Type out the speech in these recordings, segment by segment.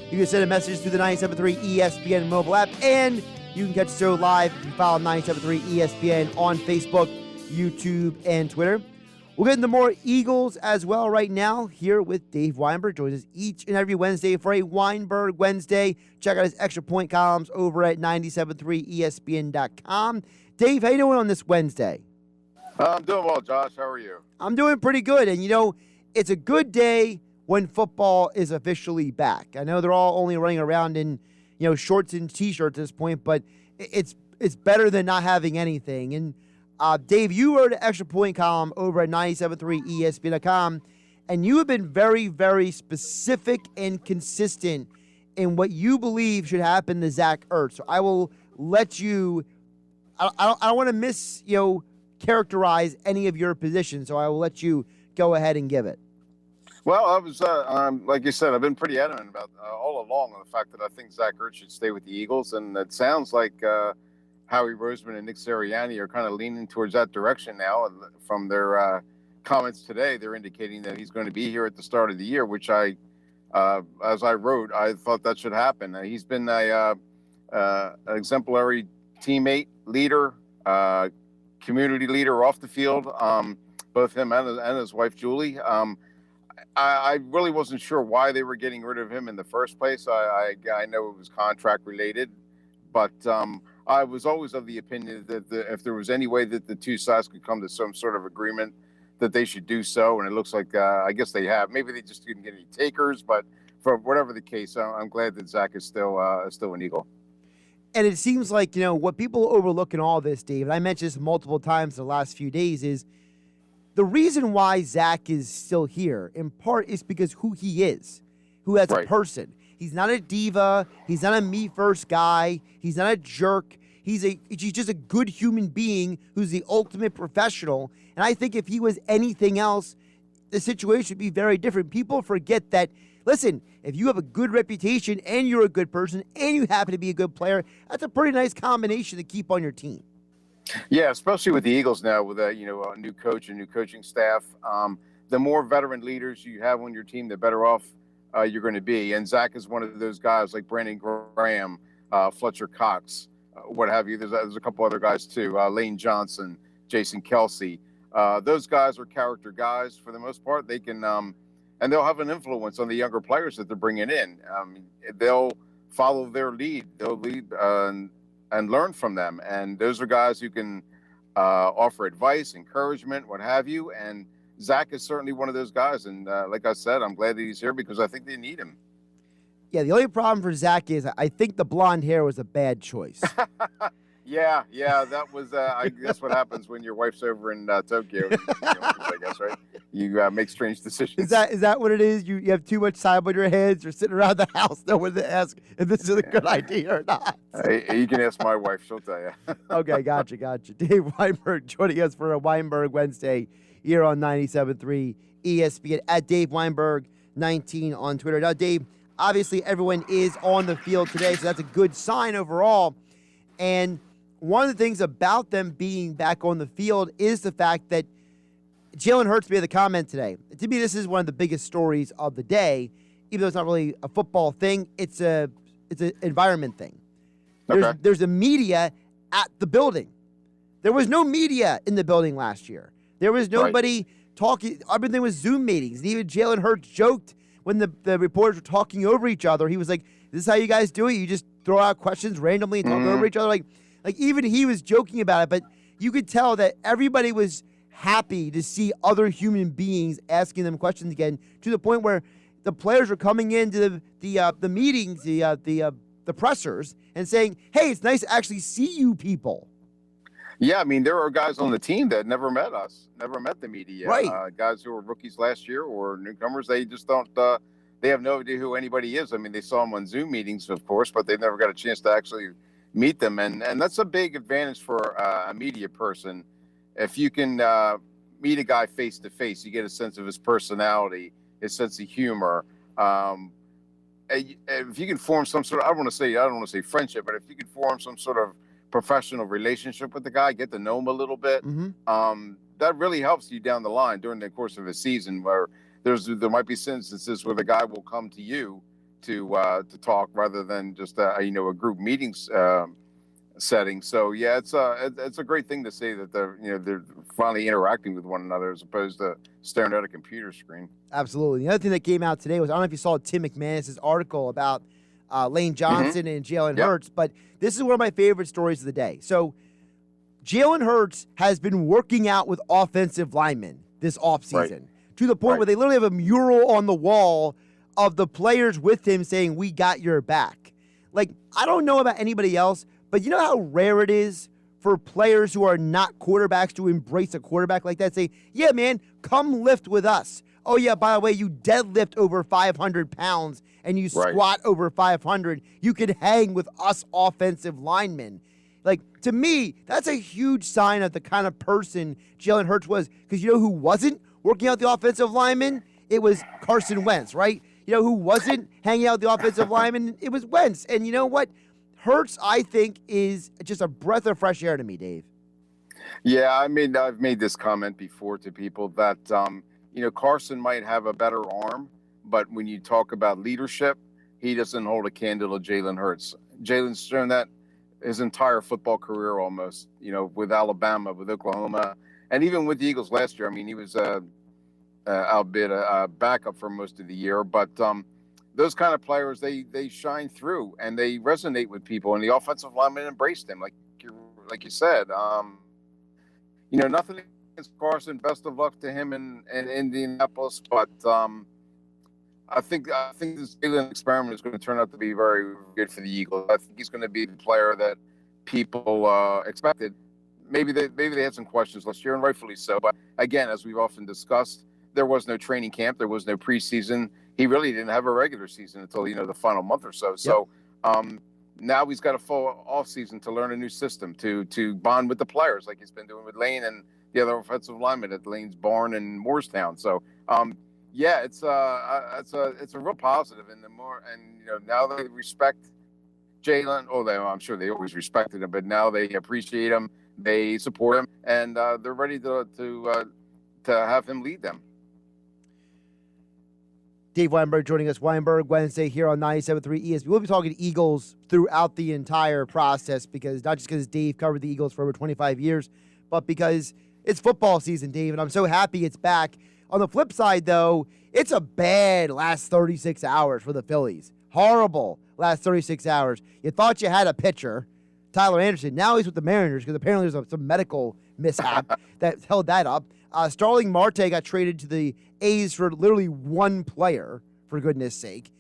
You can send a message through the 97.3 ESPN mobile app, and you can catch the show live if you follow 97.3 ESPN on Facebook, YouTube, and Twitter. We'll get into more Eagles as well right now here with Dave Weinberg. Joins us each and every Wednesday for a Weinberg Wednesday. Check out his extra point columns over at 973ESPN.com. Dave, how you doing on this Wednesday? I'm doing well, Josh. How are you? I'm doing pretty good. And, it's a good day when football is officially back. I know they're all only running around in, shorts and T-shirts at this point, but it's better than not having anything. And, Dave, you wrote an extra point column over at 973ESPN.com, and you have been very, very specific and consistent in what you believe should happen to Zach Ertz. So I will let you – I don't want to characterize any of your positions, so I will let you go ahead and give it. Well, I was, like you said, I've been pretty adamant about all along on the fact that I think Zach Ertz should stay with the Eagles, and it sounds like Howie Roseman and Nick Sirianni are kind of leaning towards that direction now. And from their comments today, they're indicating that he's going to be here at the start of the year, which as I wrote, I thought that should happen. He's been an exemplary teammate, leader, community leader off the field, both him and his wife, Julie. I really wasn't sure why they were getting rid of him in the first place. I know it was contract related, but I was always of the opinion that if there was any way that the two sides could come to some sort of agreement, that they should do so. And it looks like, I guess they have. Maybe they just didn't get any takers, but for whatever the case, I'm glad that Zach is still an Eagle. And it seems like, what people overlook in all this, Dave, and I mentioned this multiple times in the last few days, is the reason why Zach is still here, in part, is because who he is, who as a person. He's not a diva. He's not a me-first guy. He's not a jerk. He's just a good human being who's the ultimate professional. And I think if he was anything else, the situation would be very different. People forget that, listen, if you have a good reputation and you're a good person and you happen to be a good player, that's a pretty nice combination to keep on your team. Yeah, especially with the Eagles now with a new coach and new coaching staff. The more veteran leaders you have on your team, the better off you're going to be. And Zach is one of those guys like Brandon Graham, Fletcher Cox, what have you. There's a couple other guys too, Lane Johnson, Jason Kelsey. Those guys are character guys for the most part. They can, and they'll have an influence on the younger players that they're bringing in. They'll follow their lead. They'll lead and learn from them. And those are guys who can offer advice, encouragement, what have you. And Zach is certainly one of those guys. And like I said, I'm glad that he's here because I think they need him. Yeah, the only problem for Zach is I think the blonde hair was a bad choice. Yeah, that was, I guess what happens when your wife's over in Tokyo, I guess, right? You make strange decisions. Is that what it is? You have too much time on your hands. You're sitting around the house, no one to ask if this is a good idea or not. You can ask my wife. She'll tell you. Okay, gotcha. Dave Weinberg joining us for a Weinberg Wednesday here on 97.3 ESPN at Dave Weinberg 19 on Twitter. Now, Dave, obviously everyone is on the field today, so that's a good sign overall. And one of the things about them being back on the field is the fact that Jalen Hurts made the comment today. To me, this is one of the biggest stories of the day, even though it's not really a football thing. It's an environment thing. There's a media at the building. There was no media in the building last year. There was nobody talking. Everything was Zoom meetings. And even Jalen Hurts joked when the reporters were talking over each other. He was like, "This is how you guys do it. You just throw out questions randomly and talk over each other." Like even he was joking about it, but you could tell that everybody was happy to see other human beings asking them questions again, to the point where the players were coming into the meetings, the pressers, and saying, "Hey, it's nice to actually see you people." Yeah, I mean, there are guys on the team that never met us, never met the media. Right. Guys who were rookies last year or newcomers, they just don't, they have no idea who anybody is. I mean, they saw them on Zoom meetings, of course, but they've never got a chance to actually meet them. And that's a big advantage for a media person. If you can meet a guy face to face, you get a sense of his personality, his sense of humor. If you can form some sort of, I don't want to say friendship, but if you can form some sort of professional relationship with the guy, get to know him a little bit, that really helps you down the line during the course of a season, where there might be instances where the guy will come to you to talk rather than just a group meetings setting. So yeah, it's a great thing to see that they're finally interacting with one another as opposed to staring at a computer screen. Absolutely. The other thing that came out today was, I don't know if you saw Tim McManus's article about Lane Johnson and Jalen Hurts, but this is one of my favorite stories of the day. So Jalen Hurts has been working out with offensive linemen this offseason to the point where they literally have a mural on the wall of the players with him saying, "We got your back." Like, I don't know about anybody else, but you know how rare it is for players who are not quarterbacks to embrace a quarterback like that? Say, "Yeah, man, come lift with us. Oh, yeah, by the way, you deadlift over 500 pounds and you squat over 500. You could hang with us offensive linemen." Like, to me, that's a huge sign of the kind of person Jalen Hurts was. Because you know who wasn't working out the offensive lineman? It was Carson Wentz, right? You know who wasn't hanging out with the offensive lineman? It was Wentz. And you know what? Hurts, I think, is just a breath of fresh air to me, Dave. Yeah, I mean, I've made this comment before to people that, Carson might have a better arm, but when you talk about leadership, he doesn't hold a candle to Jalen Hurts. Jalen's shown that his entire football career almost, with Alabama, with Oklahoma, and even with the Eagles last year. I mean, he was albeit a backup for most of the year, but those kind of players, they shine through and they resonate with people, and the offensive linemen embraced him, like you said. Nothing against Carson. Best of luck to him in Indianapolis, but I think this Jalen experiment is going to turn out to be very good for the Eagles. I think he's going to be the player that people expected. Maybe they had some questions last year, and rightfully so. But again, as we've often discussed, there was no training camp, there was no preseason. He really didn't have a regular season until the final month or so. So now he's got a full off season to learn a new system, to bond with the players like he's been doing with Lane and the other offensive linemen at Lane's barn in Moorestown. So yeah, it's a real positive, and now they respect Jalen. Although I'm sure they always respected him, but now they appreciate him, they support him, and they're ready to have him lead them. Dave Weinberg joining us, Weinberg Wednesday here on 97.3 ESPN. We'll be talking Eagles throughout the entire process, because not just because Dave covered the Eagles for over 25 years, but because it's football season, Dave, and I'm so happy it's back. On the flip side, though, it's a bad last 36 hours for the Phillies. Horrible last 36 hours. You thought you had a pitcher, Tyler Anderson. Now he's with the Mariners because apparently there's some medical mishap that held that up. Starling Marte got traded to the A's for literally one player, for goodness sake.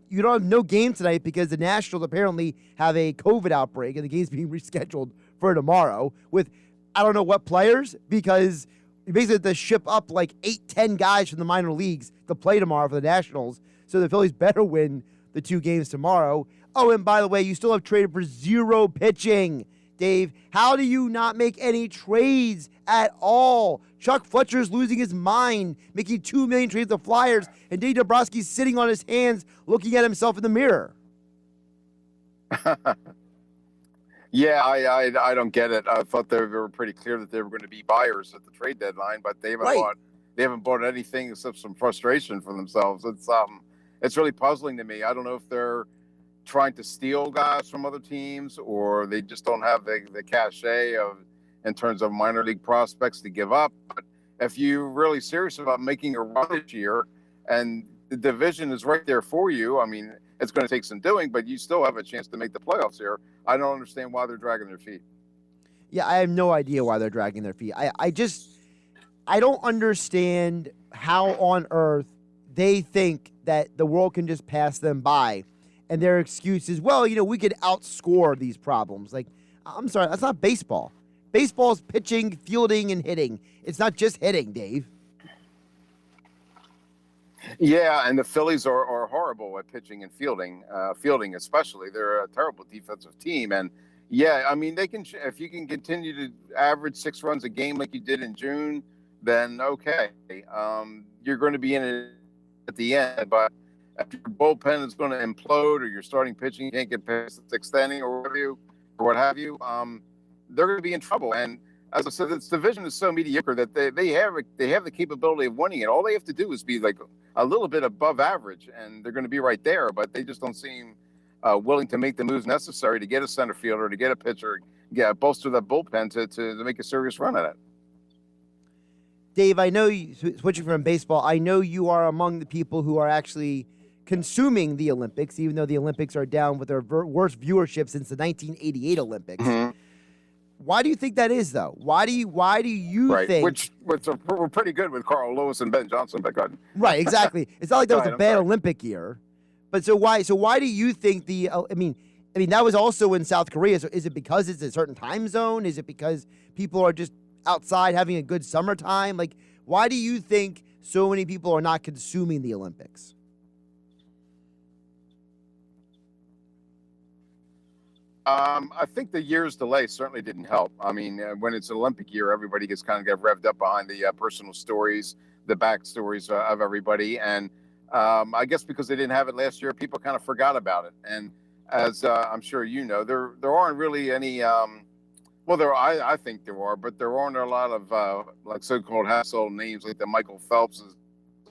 You don't have no game tonight because the Nationals apparently have a COVID outbreak, and the game's being rescheduled for tomorrow with I don't know what players, because you basically have to ship up like 8-10 guys from the minor leagues to play tomorrow for the Nationals. So the Phillies better win the 2 games tomorrow. Oh, and by the way, you still have traded for 0 pitching. Dave, how do you not make any trades at all? Chuck Fletcher's losing his mind, making $2 million trades to Flyers, and Dave Dombrowski's sitting on his hands looking at himself in the mirror. Yeah, I don't get it. I thought they were pretty clear that they were going to be buyers at the trade deadline, but they haven't bought anything except some frustration for themselves. It's really puzzling to me. I don't know if they're trying to steal guys from other teams, or they just don't have the cachet in terms of minor league prospects to give up. But if you're really serious about making a run this year, and the division is right there for you, I mean, it's going to take some doing, but you still have a chance to make the playoffs here. I don't understand why they're dragging their feet. Yeah, I have no idea why they're dragging their feet. I don't understand how on earth they think that the world can just pass them by. And their excuse is, well, we could outscore these problems. Like, I'm sorry, that's not baseball. Baseball's pitching, fielding, and hitting. It's not just hitting, Dave. Yeah, and the Phillies are horrible at pitching and fielding especially. They're a terrible defensive team. And, yeah, I mean, if you can continue to average 6 runs a game like you did in June, then okay. You're going to be in it at the end, but if your bullpen is going to implode, or your starting pitching can't get past the 6th inning or what have you, they're going to be in trouble. And as I said, this division is so mediocre that they have the capability of winning it. All they have to do is be like a little bit above average, and they're going to be right there, but they just don't seem willing to make the moves necessary to get a center fielder, to get a pitcher, bolster that bullpen to make a serious run at it. Dave, I know you, switching from baseball, I know you are among the people who are actually consuming the Olympics, even though the Olympics are down with their worst viewership since the 1988 Olympics. Mm-hmm. Why do you think that is, though? Why do you think? Which we're pretty good with Carl Lewis and Ben Johnson back on. Right, exactly. It's not like that was a bad Olympic year, but so why do you think the? I mean, that was also in South Korea. So is it because it's a certain time zone? Is it because people are just outside having a good summertime? Like, why do you think so many people are not consuming the Olympics? I think the year's delay certainly didn't help. I mean, when it's an Olympic year, everybody gets kind of get revved up behind the personal stories, the backstories of everybody. And I guess because they didn't have it last year, people kind of forgot about it. And as I'm sure you know, there aren't really any, I think there are, but there aren't a lot of like so-called household names like the Michael Phelpses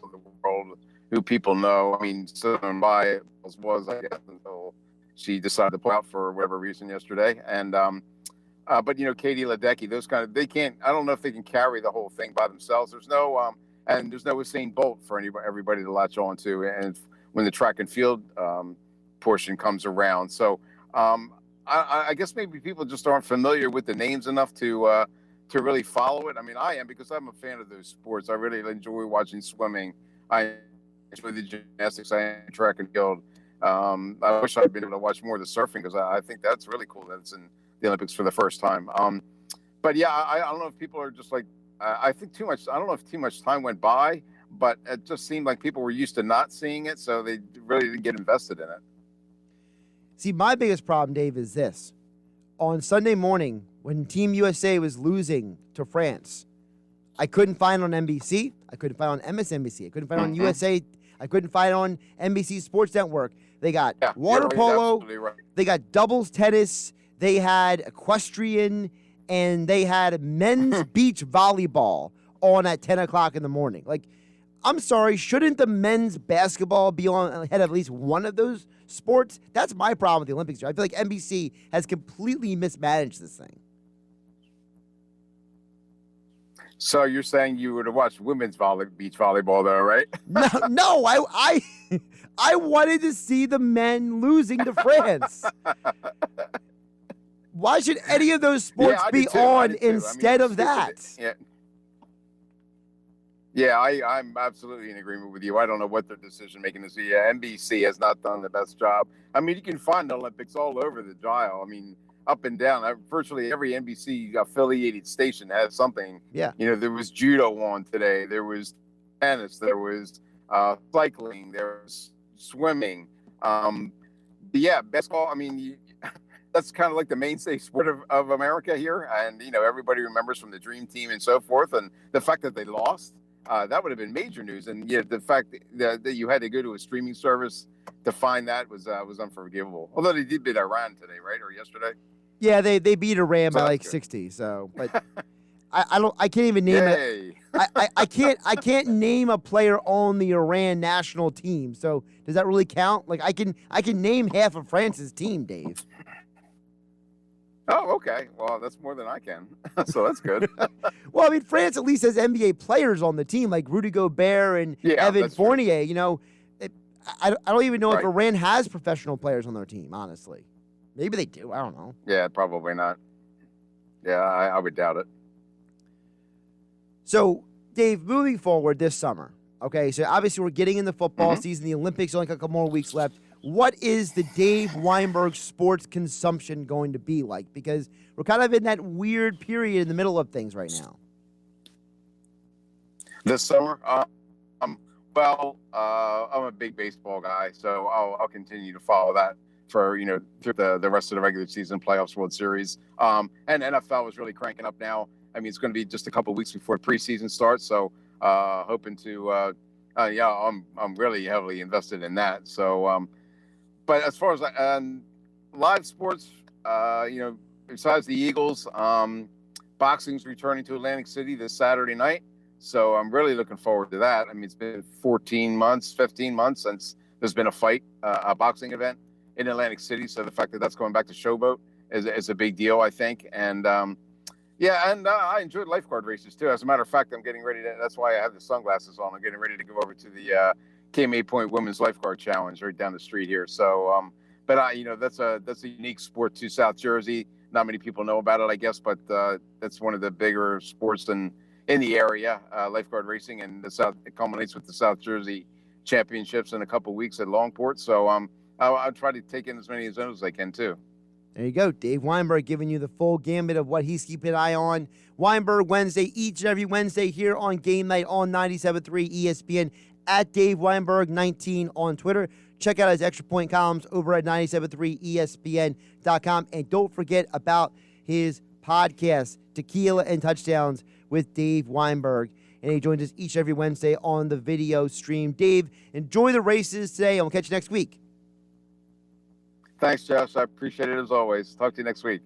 of the world who people know. I mean, Southern by was, I guess, until she decided to pull out for whatever reason yesterday. And, but Katie Ledecky, those kind of, they can't, I don't know if they can carry the whole thing by themselves. There's no, and there's no Usain Bolt for everybody to latch on to. And when the track and field portion comes around. So I guess maybe people just aren't familiar with the names enough to really follow it. I mean, I am, because I'm a fan of those sports. I really enjoy watching swimming. I enjoy the gymnastics. I enjoy track and field. I wish I'd been able to watch more of the surfing, because I think that's really cool that it's in the Olympics for the first time. But yeah, I don't know if people are just like, I think too much. I don't know if too much time went by, but it just seemed like people were used to not seeing it, so they really didn't get invested in it. See, my biggest problem, Dave, is this. On Sunday morning, when Team USA was losing to France, I couldn't find it on NBC. I couldn't find it on MSNBC. I couldn't find it on USA. I couldn't find it on NBC Sports Network. They got water polo, right. They got doubles tennis, they had equestrian, and they had men's beach volleyball on at 10 o'clock in the morning. Like, I'm sorry, shouldn't the men's basketball be on ahead of at least one of those sports? That's my problem with the Olympics. I feel like NBC has completely mismanaged this thing. So you're saying you would have watched women's beach volleyball, though, right? No, I wanted to see the men losing to France. Why should any of those sports be on instead of that? Yeah, I'm absolutely in agreement with you. I don't know what their decision-making is. Yeah, NBC has not done the best job. I mean, you can find the Olympics all over the dial. I mean, up and down. Virtually every NBC-affiliated station has something. Yeah. There was judo on today. There was tennis. There was cycling. There was swimming. Yeah, basketball, I mean, that's kind of like the mainstay sport of America here. And, everybody remembers from the Dream Team and so forth. And the fact that they lost, that would have been major news. And the fact that you had to go to a streaming service to find that was unforgivable. Although they did beat Iran today, right? Or yesterday? Yeah, they beat Iran by like 60. So, but I can't even name it. I can't name a player on the Iran national team. So does that really count? Like I can name half of France's team, Dave. Oh, okay. Well, that's more than I can. So that's good. Well, I mean, France at least has NBA players on the team, like Rudy Gobert and Evan Fournier. True. I don't even know if Iran has professional players on their team, honestly. Maybe they do. I don't know. Yeah, probably not. Yeah, I would doubt it. So, Dave, moving forward this summer, okay, so obviously we're getting in the football season. The Olympics are like a couple more weeks left. What is the Dave Weinberg sports consumption going to be like? Because we're kind of in that weird period in the middle of things right now. This summer? I'm a big baseball guy, so I'll continue to follow that for through the rest of the regular season, playoffs, World Series, and NFL is really cranking up now. I mean, it's going to be just a couple of weeks before preseason starts, so hoping to I'm really heavily invested in that. So, but as far as live sports, besides the Eagles, boxing's returning to Atlantic City this Saturday night. So I'm really looking forward to that. I mean, it's been 14 months, 15 months since there's been a fight, a boxing event in Atlantic City. So the fact that that's going back to Showboat is a big deal, I think. And I enjoyed lifeguard races too. As a matter of fact, I'm getting ready to. That's why I have the sunglasses on. I'm getting ready to go over to the KMA Point Women's Lifeguard Challenge right down the street here. So, that's a unique sport to South Jersey. Not many people know about it, I guess, but that's one of the bigger sports in the area, lifeguard racing, and it culminates with the South Jersey Championships in a couple of weeks at Longport. So I'll try to take in as many of those as I can too. There you go. Dave Weinberg giving you the full gambit of what he's keeping an eye on. Weinberg Wednesday, each and every Wednesday here on Game Night on 97.3 ESPN, at Dave Weinberg 19 on Twitter. Check out his extra point columns over at 97.3ESPN.com. And don't forget about his podcast, Tequila and Touchdowns with Dave Weinberg. And he joins us each and every Wednesday on the video stream. Dave, enjoy the races today, and we'll catch you next week. Thanks, Josh. I appreciate it as always. Talk to you next week.